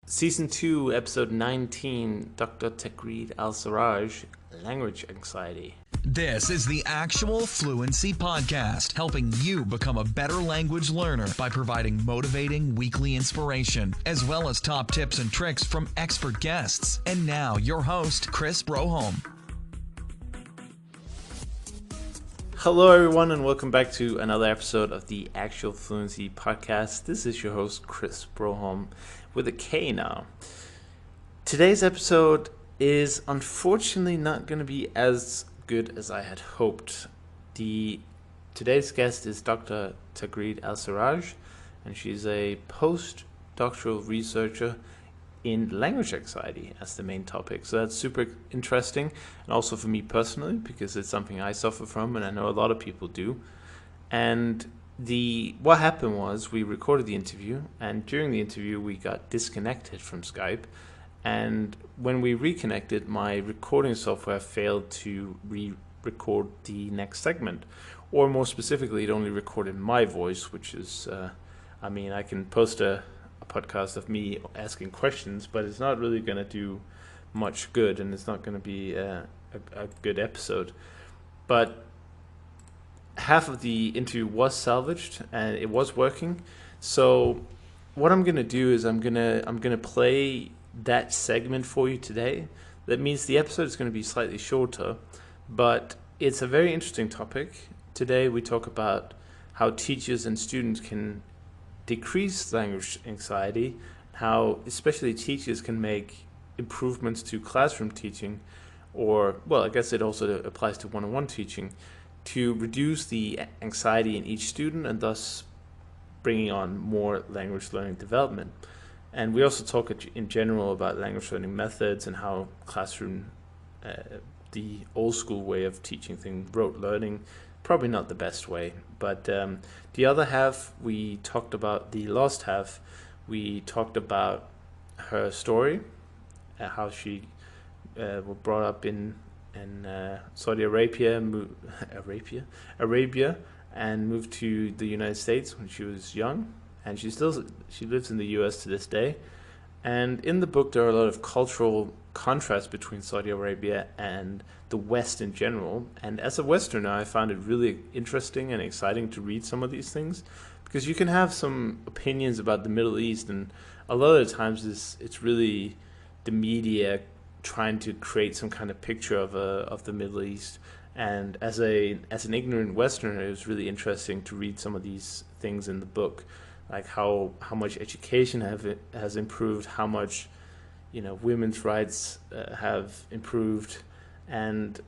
Season 2, Episode 19, Dr. Taghreed Al-Saraj, Language Anxiety. This is the Actual Fluency Podcast, helping you become a better language learner by providing motivating weekly inspiration, as well as top tips and tricks from expert guests. And now, your host, Chris Broholm. Hello, everyone, and welcome back to another episode of the Actual Fluency Podcast. This is your host, Chris Broholm, with a K now. Today's episode is unfortunately not going to be as good as I had hoped. Today's guest is Dr. Taghreed Al-Saraj, and she's a postdoctoral researcher in language anxiety as the main topic. So that's super interesting, and also for me personally, because it's something I suffer from, and I know a lot of people do. And what happened was we recorded the interview, and during the interview we got disconnected from Skype, and when we reconnected, my recording software failed to re-record the next segment, or more specifically, it only recorded my voice, which is I can post a podcast of me asking questions, but it's not really going to do much good, and it's not going to be a good episode. But half of the interview was salvaged and it was working. So what I'm going to do is I'm going to play that segment for you today. That means the episode is going to be slightly shorter, but it's a very interesting topic. Today we talk about how teachers and students can decrease language anxiety, how especially teachers can make improvements to classroom teaching, or, well, I guess it also applies to one-on-one teaching, to reduce the anxiety in each student and thus bringing on more language learning development. And we also talk in general about language learning methods and how classroom, the old school way of teaching things, rote learning, probably not the best way. But the other half, we talked about the last half. We talked about her story, how she was brought up in Saudi Arabia, and moved to the United States when she was young, and she lives in the U.S. to this day. And in the book, there are a lot of cultural contrasts between Saudi Arabia and the West in general. And as a Westerner, I found it really interesting and exciting to read some of these things, because you can have some opinions about the Middle East, and a lot of the times it's really the media trying to create some kind of picture of the Middle East. And as an ignorant Westerner, it was really interesting to read some of these things in the book, like how much education has improved, how much women's rights have improved, and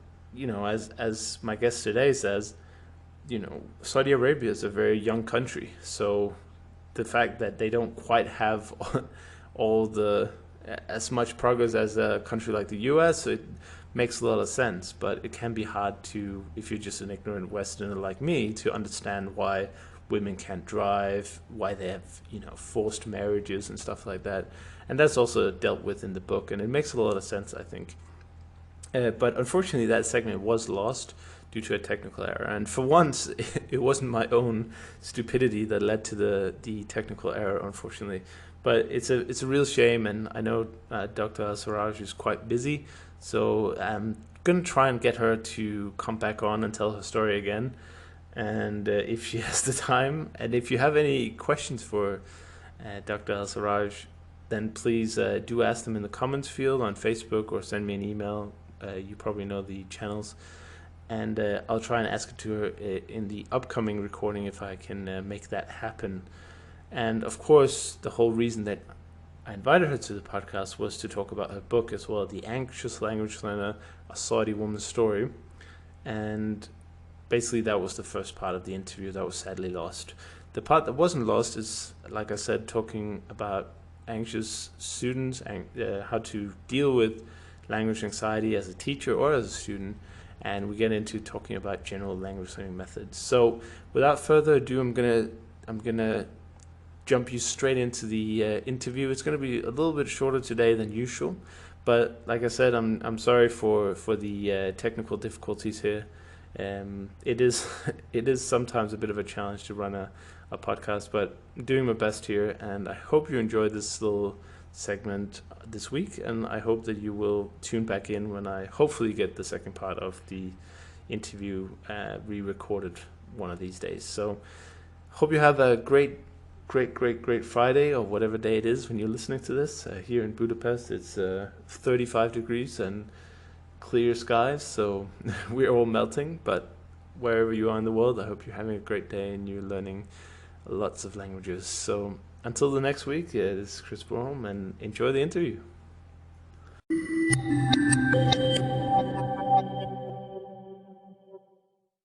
as my guest today says, Saudi Arabia is a very young country, so the fact that they don't quite have as much progress as a country like the US, it makes a lot of sense. But it can be hard to, if you're just an ignorant Westerner like me, to understand why women can't drive, why they have forced marriages and stuff like that. And that's also dealt with in the book, and it makes a lot of sense, I think. But unfortunately, that segment was lost due to a technical error. And for once, it wasn't my own stupidity that led to the technical error, unfortunately. But it's a real shame, and I know Dr. Al-Saraj is quite busy, so I'm going to try and get her to come back on and tell her story again, and if she has the time. And if you have any questions for Dr. Al-Saraj, then please do ask them in the comments field on Facebook, or send me an email. You probably know the channels. And I'll try and ask it to her in the upcoming recording if I can make that happen. And of course, the whole reason that I invited her to the podcast was to talk about her book as well, The Anxious Language Learner, A Saudi Woman's Story. And basically that was the first part of the interview that was sadly lost. The part that wasn't lost is, like I said, talking about anxious students and how to deal with language anxiety as a teacher or as a student. And we get into talking about general language learning methods. So without further ado, I'm gonna jump you straight into the interview. It's gonna be a little bit shorter today than usual, but like I said, I'm sorry for the technical difficulties here. It is sometimes a bit of a challenge to run a podcast, but I'm doing my best here, and I hope you enjoyed this little segment this week, and I hope that you will tune back in when I hopefully get the second part of the interview re-recorded one of these days. So hope you have a great Friday, or whatever day it is when you're listening to this. Here in Budapest, it's 35 degrees and clear skies, so we're all melting. But wherever you are in the world, I hope you're having a great day and you're learning lots of languages. So until the next week, this is Chris Broham, and enjoy the interview.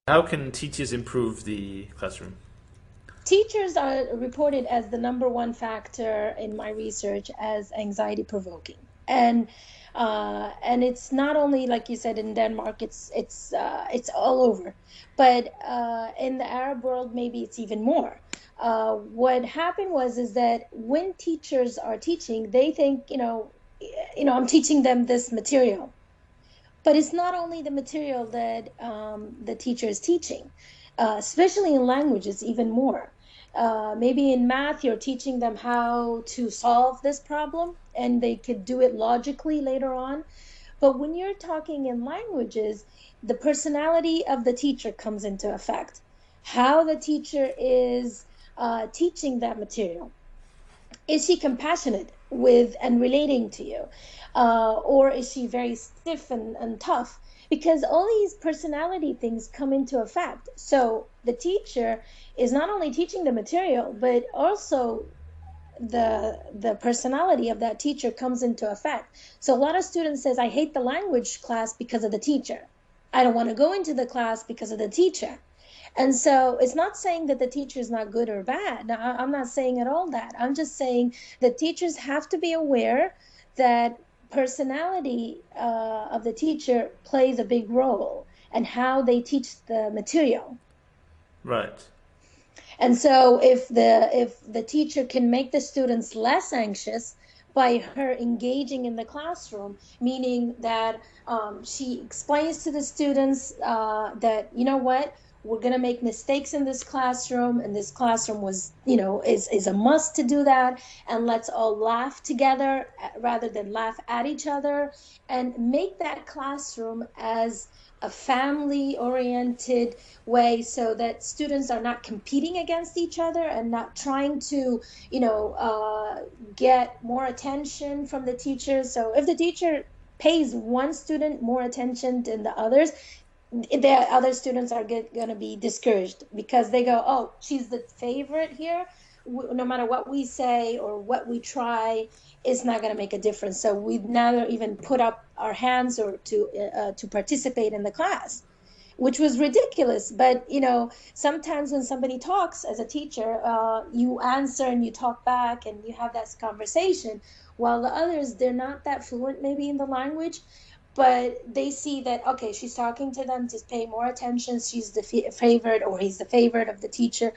How can teachers improve the classroom? Teachers are reported as the number one factor in my research as anxiety provoking. And it's not only, like you said, in Denmark, it's all over, but in the Arab world, maybe it's even more. What happened is that when teachers are teaching, they think, I'm teaching them this material, but it's not only the material that the teacher is teaching, especially in languages, even more. Maybe in math, you're teaching them how to solve this problem, and they could do it logically later on. But when you're talking in languages, the personality of the teacher comes into effect. How the teacher is teaching that material. Is she compassionate with and relating to you? Or is she very stiff and tough? Because all these personality things come into effect. So the teacher is not only teaching the material, but also the personality of that teacher comes into effect. So a lot of students says, I hate the language class because of the teacher. I don't want to go into the class because of the teacher. And so it's not saying that the teacher is not good or bad. I'm not saying at all that. I'm just saying that teachers have to be aware that personality of the teacher plays a big role and how they teach the material. Right. And so if the teacher can make the students less anxious by her engaging in the classroom, meaning that she explains to the students that, you know what, we're going to make mistakes in this classroom, and this classroom was, is a must to do that, and let's all laugh together rather than laugh at each other, and make that classroom as a family-oriented way so that students are not competing against each other and not trying to, get more attention from the teacher. So if the teacher pays one student more attention than the others, the other students are going to be discouraged because they go, oh, she's the favorite here. No matter what we say or what we try, it's not going to make a difference. So we never even put up our hands or to participate in the class, which was ridiculous. But, sometimes when somebody talks as a teacher, you answer and you talk back and you have that conversation, while the others, they're not that fluent maybe in the language. But they see that, okay, she's talking to them to pay more attention. She's the favorite, or he's the favorite of the teacher.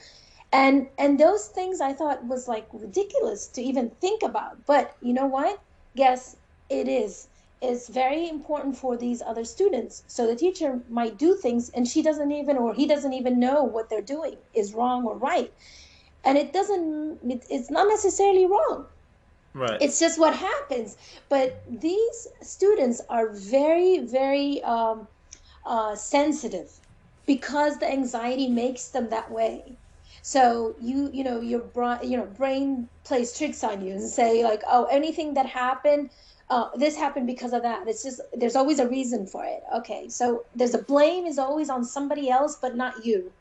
And those things I thought was like ridiculous to even think about. But you know what? Yes, it is. It's very important for these other students. So the teacher might do things and she doesn't even, or he doesn't even know what they're doing is wrong or right. And it's not necessarily wrong. Right. It's just what happens. But these students are very, very sensitive because the anxiety makes them that way. So your brain plays tricks on you and say like, oh, anything that happened, this happened because of that. It's just there's always a reason for it. Okay, so there's a blame is always on somebody else, but not you.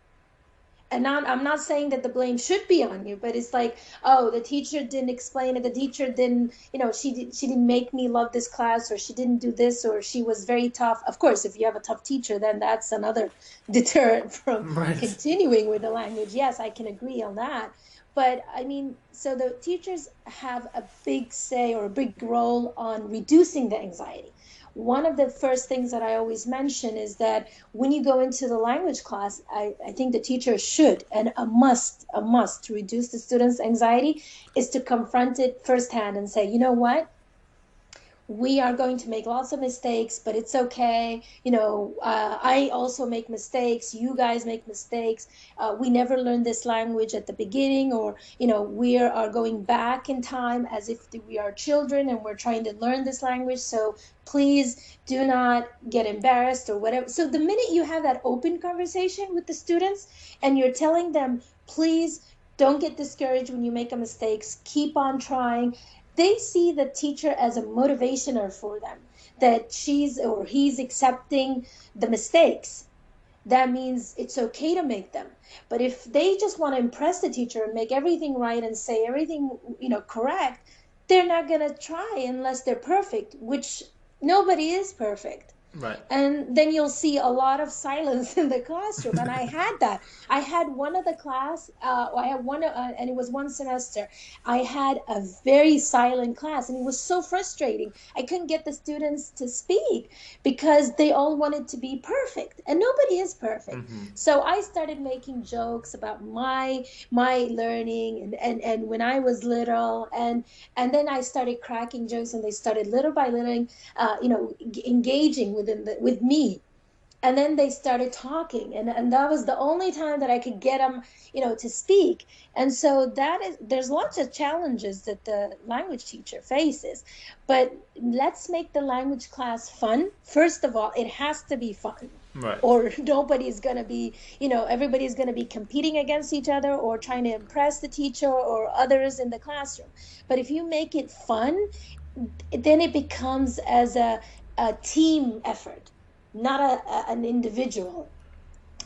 And I'm not saying that the blame should be on you, but it's like, oh, the teacher didn't explain it. The teacher didn't, she didn't make me love this class, or she didn't do this, or she was very tough. Of course, if you have a tough teacher, then that's another deterrent from continuing with the language. Yes, I can agree on that. But I mean, so the teachers have a big say or a big role on reducing the anxiety. One of the first things that I always mention is that when you go into the language class, I think the teacher should, and a must to reduce the students' anxiety is to confront it firsthand and say, you know what? we are going to make lots of mistakes, but it's okay. I also make mistakes. You guys make mistakes. We never learned this language at the beginning, or, we are going back in time as if we are children and we're trying to learn this language. So please do not get embarrassed or whatever. So the minute you have that open conversation with the students and you're telling them, please don't get discouraged when you make a mistake, keep on trying, they see the teacher as a motivationer for them, that she's or he's accepting the mistakes. That means it's okay to make them. But if they just want to impress the teacher and make everything right and say everything, correct, they're not going to try unless they're perfect, which nobody is perfect. Right. And then you'll see a lot of silence in the classroom. And I had that. I had one of the class, I had one, and it was one semester. I had a very silent class, and it was so frustrating. I couldn't get the students to speak because they all wanted to be perfect, and nobody is perfect. Mm-hmm. So I started making jokes about my learning and when I was little, and then I started cracking jokes, and they started little by little, engaging with me. And then they started talking, and that was the only time that I could get them, to speak. And so there's lots of challenges that the language teacher faces, but let's make the language class fun. First of all, it has to be fun. Right. Or nobody's going to be, everybody's going to be competing against each other or trying to impress the teacher or others in the classroom. But if you make it fun, then it becomes as a team effort, not an individual.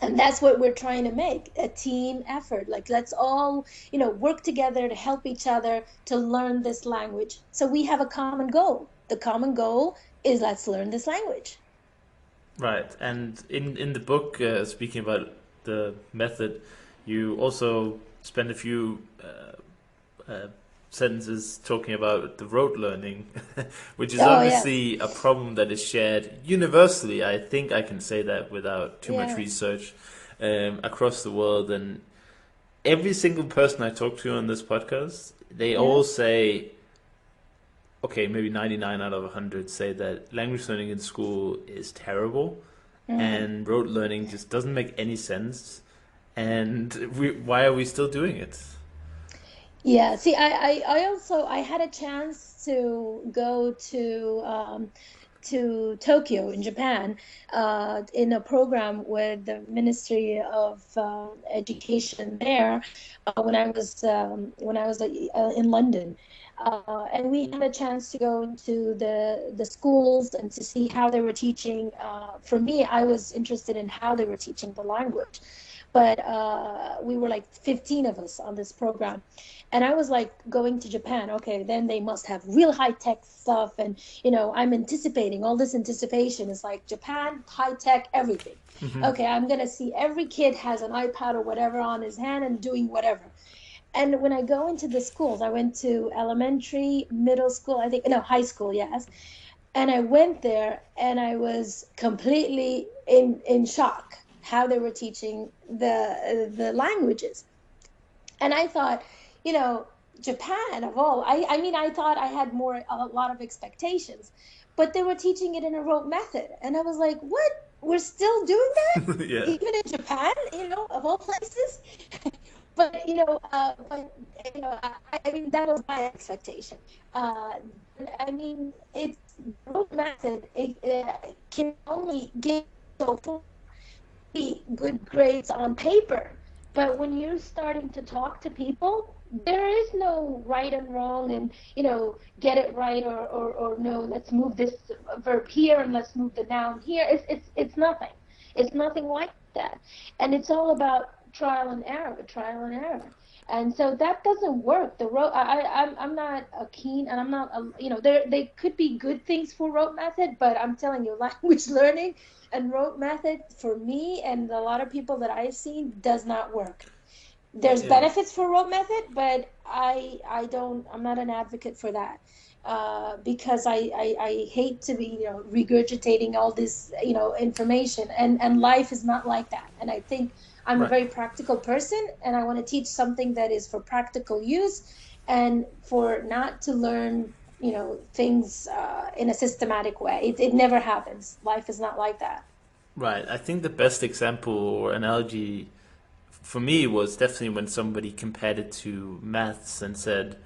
And that's what we're trying to make, a team effort. Like, let's all, work together to help each other to learn this language. So we have a common goal. The common goal is let's learn this language. Right. And in the book, speaking about the method, you also spend a few sentences talking about the rote learning, which is obviously a problem that is shared universally. I think I can say that without too much research, across the world. And every single person I talk to on this podcast, they all say, okay, maybe 99 out of 100 say that language learning in school is terrible, and rote learning just doesn't make any sense. And why are we still doing it? Yeah, see, I had a chance to go to Tokyo in Japan, in a program with the Ministry of Education there, when I was in London. And we had a chance to go into the schools and to see how they were teaching. For me, I was interested in how they were teaching the language. But we were like 15 of us on this program. And I was like, going to Japan, okay, then they must have real high-tech stuff. And, I'm anticipating, all this anticipation is like Japan, high-tech, everything. Mm-hmm. Okay, I'm going to see every kid has an iPad or whatever on his hand and doing whatever. And when I go into the schools, I went to elementary, middle school, high school, yes. And I went there and I was completely in shock how they were teaching the languages. And I thought, Japan of all, I thought I had a lot of expectations, but they were teaching it in a rote method. And I was like, what? We're still doing that? Yeah. Even in Japan, of all places? But, that was my expectation. It's rote method. It can only give so good grades on paper. But when you're starting to talk to people, there is no right and wrong and, get it right or no, let's move this verb here and let's move the noun here. It's nothing. It's nothing like that. And it's all about trial and error. And so that doesn't work. I'm not keen, and I'm not, they could be good things for rote method, but I'm telling you, language learning and rote method for me and a lot of people that I've seen does not work. There's benefits for rote method, but I'm not an advocate for that. Because I hate to be, regurgitating all this, information, and life is not like that. And I think I'm a very practical person, and I want to teach something that is for practical use and for not to learn, things in a systematic way. It never happens. Life is not like that. Right. I think the best example or analogy for me was definitely when somebody compared it to maths and said,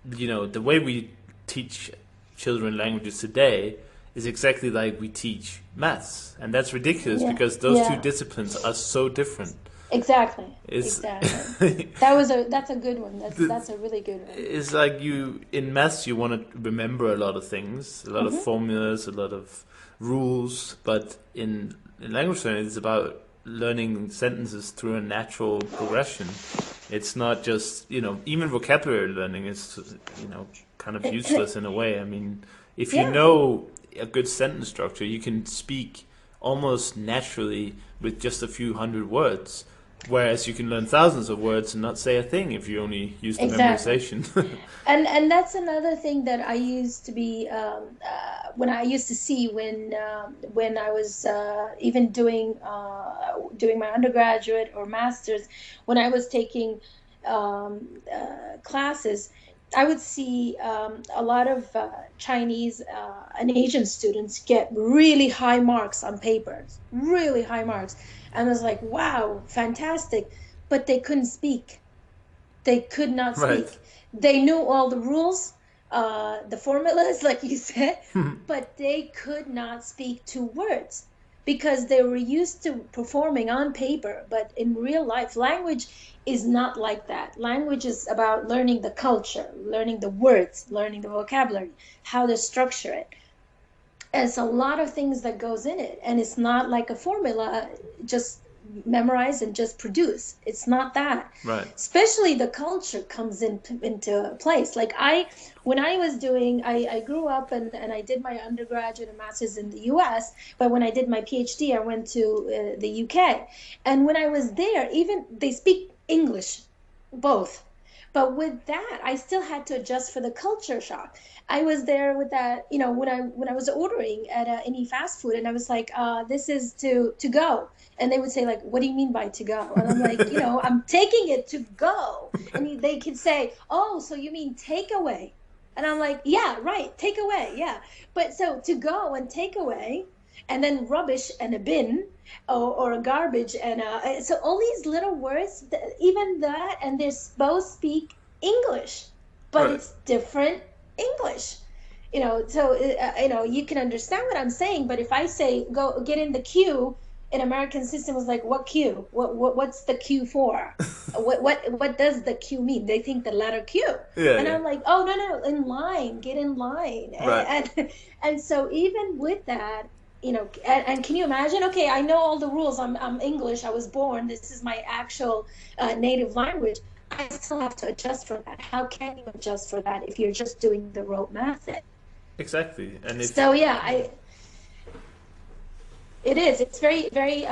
the way we teach children languages today is exactly like we teach maths. And that's ridiculous Yeah, because those two yeah, disciplines are so different. exactly, It's exactly. That's a good one. the, That's a really good one. it's like in maths you want to remember a lot of things, a lot of Hmm. formulas, a lot of rules, but in language learning it's about learning sentences through a natural progression. It's not just, even vocabulary learning is, kind of useless in a way. I mean, if you Yeah. know a good sentence structure, you can speak almost naturally with just a few hundred words. Whereas you can learn thousands of words and not say a thing if you only use the Exactly. memorization. And that's another thing that I used to be when I used to see when I was even doing my undergraduate or master's, when I was taking classes, I would see a lot of Chinese and Asian students get really high marks on papers, really high marks, and I was like, wow, fantastic, but they couldn't speak. They could not Right. speak. They knew all the rules, the formulas, like you said, but they could not speak two words because they were used to performing on paper. But in real life, language is not like that. Language is about learning the culture, learning the words, learning the vocabulary, how to structure it. It's a lot of things that goes in it, and it's not like a formula, just memorize and just produce. It's not that. Right. Especially the culture comes into place. Like when I was doing, I grew up and I did my undergraduate and master's in the US, but when I did my PhD, I went to the UK. And when I was there, even they speak English, both. But with that, I still had to adjust for the culture shock. I was there with that, when I was ordering at any fast food, and I was like, "This is to go," and they would say like, "What do you mean by to go?" And I'm like, "I'm taking it to go," and they could say, "Oh, so you mean takeaway?" And I'm like, "Yeah, right, takeaway, yeah." But so to go and takeaway, and then rubbish and a bin, or a garbage, and so all these little words, even that, and they both speak English, but Right. it's different English. So you can understand what I'm saying. But if I say go get in the queue, an American system was like, what queue? What's the queue for? What does the queue mean? They think the letter Q, Yeah, and yeah. I'm like, oh, no, in line, get in line, Right. and so even with that, and can you imagine? Okay, I know all the rules. I'm English. I was born. This is my actual native language. I still have to adjust for that. How can you adjust for that if you're just doing the rote method? Exactly. And if So yeah, it is. It's very, very,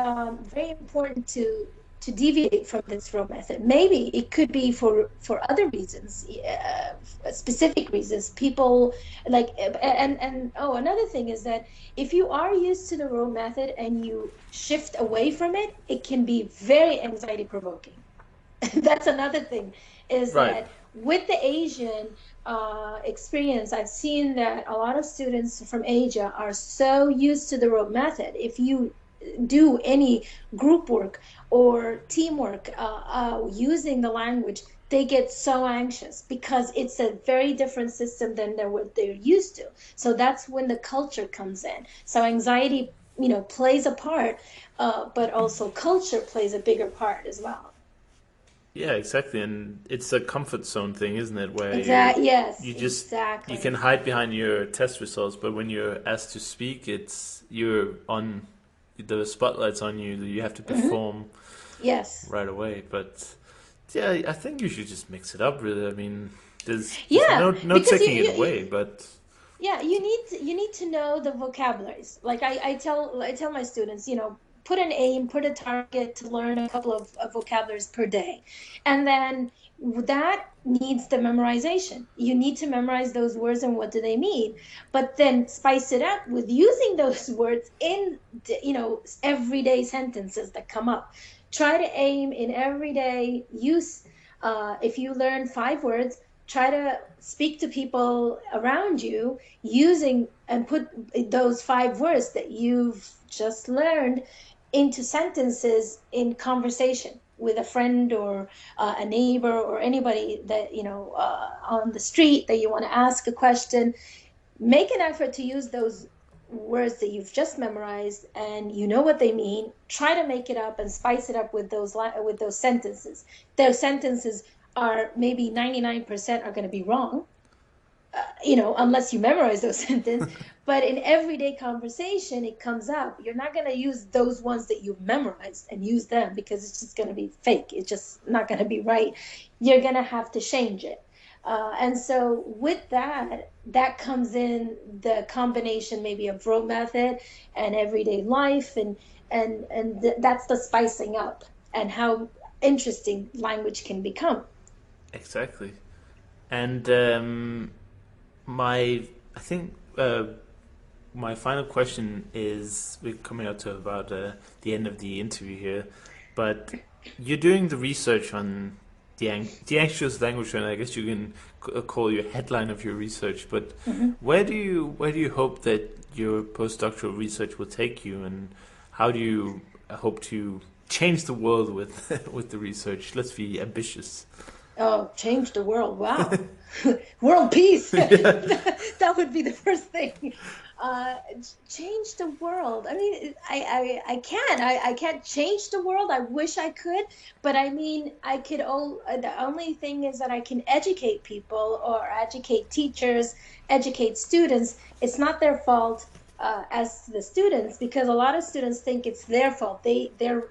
very important to deviate from this rote method. Maybe it could be for other reasons, specific reasons. People like, and oh, another thing is that if you are used to the rote method and you shift away from it, it can be very anxiety provoking. That's another thing, is right. that with the Asian experience, I've seen that a lot of students from Asia are so used to the rote method. If you do any group work or teamwork using the language, they get so anxious because it's a very different system than what they're used to. So that's when the culture comes in. So anxiety, plays a part, but also culture plays a bigger part as well. Yeah, exactly. And it's a comfort zone thing, isn't it? Where Exactly. Yes, you just you can exactly. hide behind your test results, but when you're asked to speak, you're on the spotlight's on you. You have to Hmm. perform Yes. right away. But yeah, I think you should just mix it up. Really, I mean, there's Yeah, no because taking it away. But yeah, you need to know the vocabularies. Like I tell my students, put an aim, put a target to learn a couple of vocabularies per day, and then that needs the memorization. You need to memorize those words and what do they mean, but then spice it up with using those words in everyday sentences that come up. Try to aim in everyday use. If you learn 5 words, try to speak to people around you using and put those 5 words that you've just learned into sentences in conversation with a friend or a neighbor or anybody that on the street that you want to ask a question. Make an effort to use those words that you've just memorized and you know what they mean. Try to make it up and spice it up with those sentences. Those sentences are maybe 99% are going to be wrong, unless you memorize those sentences. But in everyday conversation, it comes up. You're not going to use those ones that you've memorized and use them because it's just going to be fake. It's just not going to be right. You're going to have to change it. And so with that comes in the combination maybe of Rote method and everyday life, and that's the spicing up and how interesting language can become. Exactly. And I think my final question is, we're coming out to about the end of the interview here, but you're doing the research on the anxious language, and I guess you can call your headline of your research. But where do you hope that your postdoctoral research will take you, and how do you hope to change the world with with the research? Let's be ambitious. Oh, change the world! Wow, world peace. That would be the first thing. Uh, Change the world. I mean, I can't change the world. I wish I could, but I mean, I could. The only thing is that I can educate people or educate teachers, educate students. It's not their fault. As the students, because a lot of students think it's their fault. They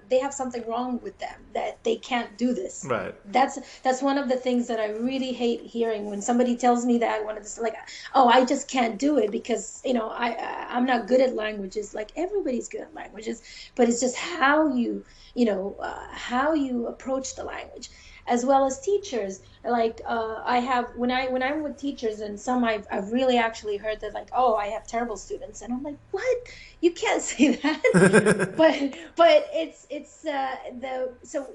have something wrong with them, that they can't do this. Right. That's one of the things that I really hate hearing when somebody tells me that, when it's like, oh, I just can't do it because I'm not good at languages. Like, everybody's good at languages, but it's just how how you approach the language, as well as teachers. Like I have when I'm with teachers, and some I've really actually heard that, like, oh, I have terrible students, and I'm like, what? You can't say that. but it's the so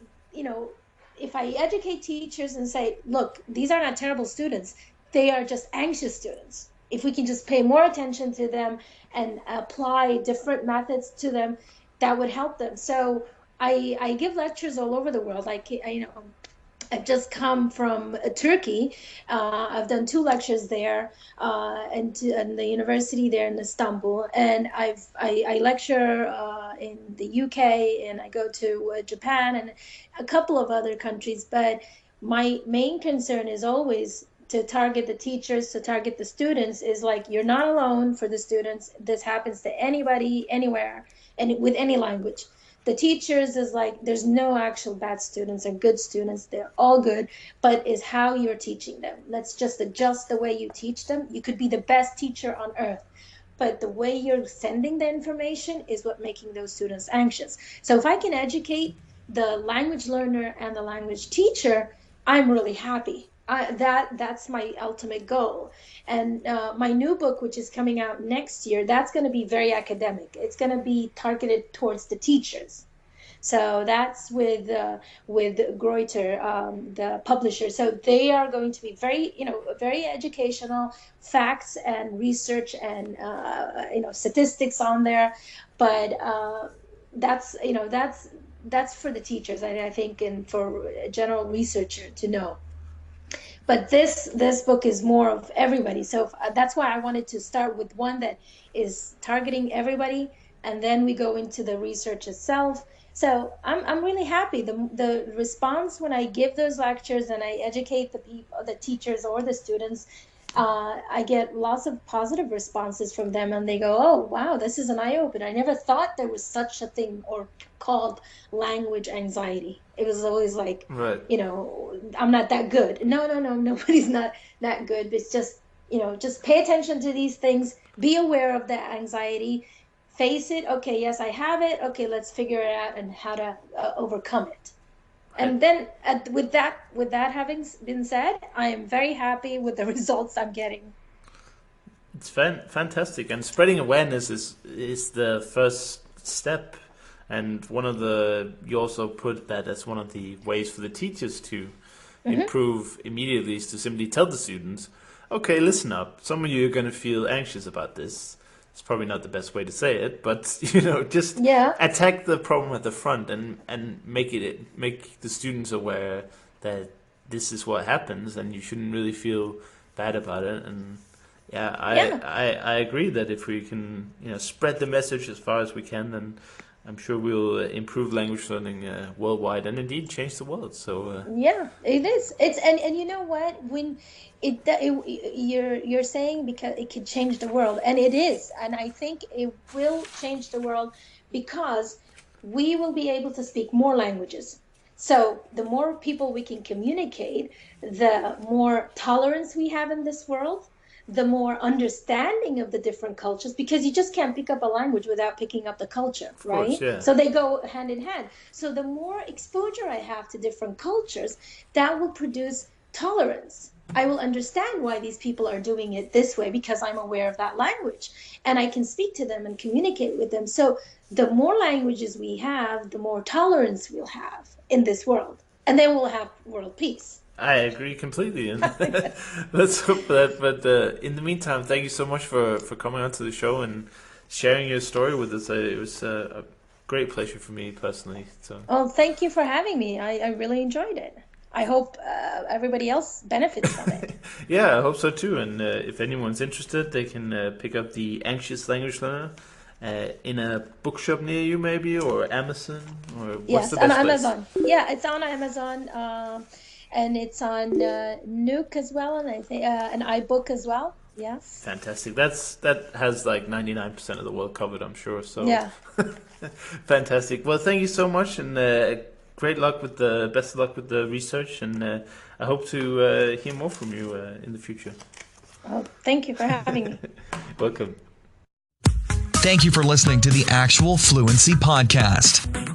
if I educate teachers and say, look, these are not terrible students, they are just anxious students. If we can just pay more attention to them and apply different methods to them, that would help them. So I give lectures all over the world. Like, I've just come from Turkey. I've done 2 lectures there, and the university there in Istanbul. And I lecture in the UK, and I go to Japan and a couple of other countries. But my main concern is always to target the teachers, to target the students. Is like, you're not alone for the students. This happens to anybody, anywhere, and with any language. The teachers is like, there's no actual bad students or good students. They're all good, but is how you're teaching them. Let's just adjust the way you teach them. You could be the best teacher on earth, but the way you're sending the information is what making those students anxious. So if I can educate the language learner and the language teacher, I'm really happy. That's my ultimate goal. And my new book, which is coming out next year, that's going to be very academic. It's going to be targeted towards the teachers. So that's with Rote, the publisher. So they are going to be very educational, facts and research and statistics on there. But that's for the teachers, I think, and for a general researcher to know. But this book is more of everybody. So that's why I wanted to start with one that is targeting everybody, and then we go into the research itself. So I'm really happy. The response when I give those lectures and I educate the people, the teachers or the students, I get lots of positive responses from them, and they go, oh, wow, this is an eye-opener. I never thought there was such a thing or called language anxiety. It was always like, Right. I'm not that good. No, nobody's not that good. It's just, just pay attention to these things, be aware of the anxiety, face it. Okay, yes, I have it. Okay, let's figure it out and how to overcome it. And then with that having been said, I am very happy with the results I'm getting. It's fantastic, and spreading awareness is the first step. And you also put that as one of the ways for the teachers to improve immediately is to simply tell the students, okay, listen up. Some of you are going to feel anxious about this. It's probably not the best way to say it, but just attack the problem at the front and make the students aware that this is what happens, and you shouldn't really feel bad about it. And I agree that if we can spread the message as far as we can, then I'm sure we'll improve language learning worldwide and indeed change the world. So it is. It's and you know what, when you're saying because it could change the world, and it is, and I think it will change the world because we will be able to speak more languages. So the more people we can communicate, the more tolerance we have in this world, the more understanding of the different cultures, because you just can't pick up a language without picking up the culture, right? Of course, yeah. So they go hand in hand. So the more exposure I have to different cultures, that will produce tolerance. I will understand why these people are doing it this way because I'm aware of that language, and I can speak to them and communicate with them. So the more languages we have, the more tolerance we'll have in this world, and then we'll have world peace. I agree completely, and let's hope for that. But in the meantime, thank you so much for coming onto the show and sharing your story with us. It was a great pleasure for me personally. So, thank you for having me. I really enjoyed it. I hope everybody else benefits from it. Yeah, I hope so too. And if anyone's interested, they can pick up The Anxious Language Learner in a bookshop near you, maybe, or Amazon, or what's the best on place? Amazon. Yeah, it's on Amazon. And it's on Nook as well, and I think an iBook as well. Yes. Fantastic. That has like 99% of the world covered, I'm sure. So yeah. Fantastic. Well, thank you so much, and best of luck with the research, and I hope to hear more from you in the future. Oh, thank you for having me. Welcome. Thank you for listening to the Actual Fluency Podcast.